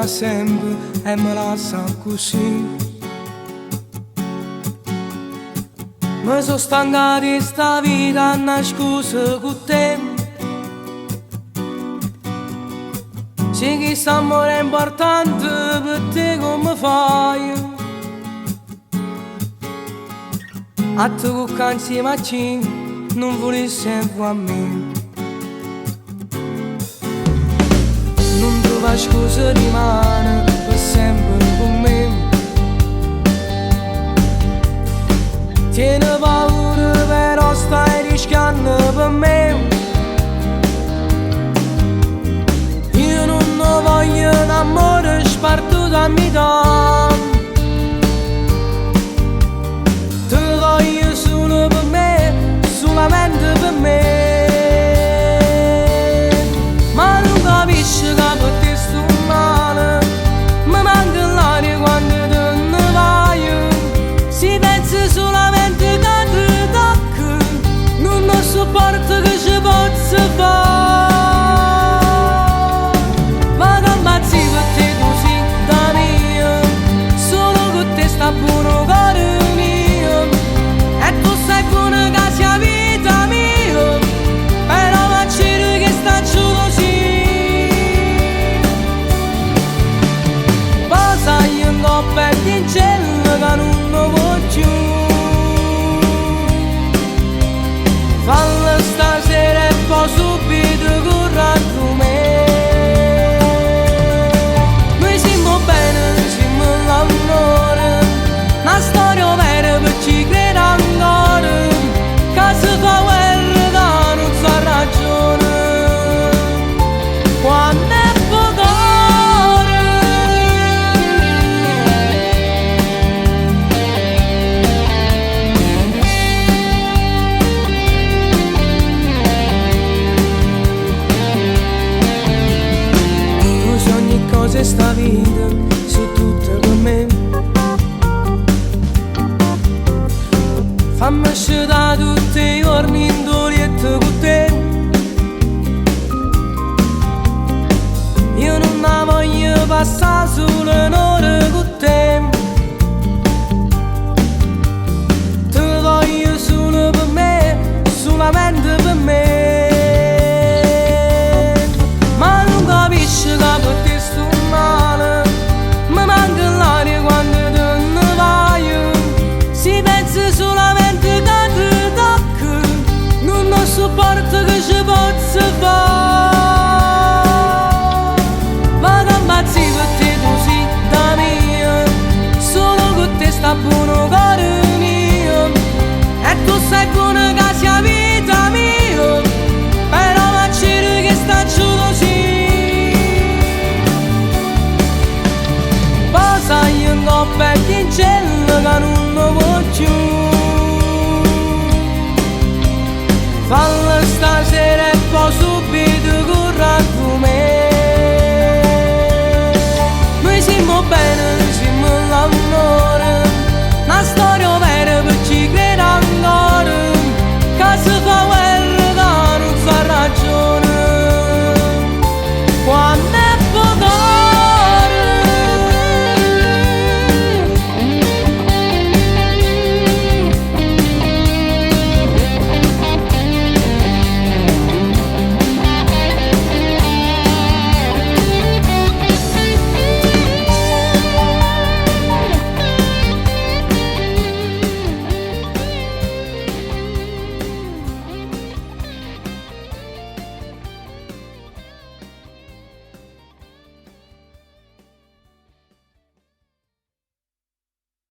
da sempre e me lascia così. Mi sono stanca di sta vita, una scusa con te. Se questo amore è importante per te, come fai? A te cucca insieme a chi non vuole sempre a me. Non trova scusa, rimane per sempre con me. Tieni paura però stai rischiando per me. Io non voglio un amore spartuto a metà. Te voglio solo per me, solamente per me. Ma non capisci che per te sto male. Mi manca l'aria quando te ne vai. Si pensa solamente che ti tocca. Non lo sopporto che ci possa fare. Ma che ammazzi per te così da mia. Solo con te sta buono cuore mio. E tu sai buono che sia vita mia. Però faccio che sta giù così. Poi sai io non perdi in cielo che non lo voglio. Fallo stasera e poi subito corra con me. Noi siamo bene, siamo l'amore. Una storia vera per chi crede ancora. Che si fa guerra da non sa ragione. Quando è potere. Tu sogni cose sta vita su tutte per me. Fammi scendere tutti i giorni in dolietto con te. Io non la voglio passare solo un'ora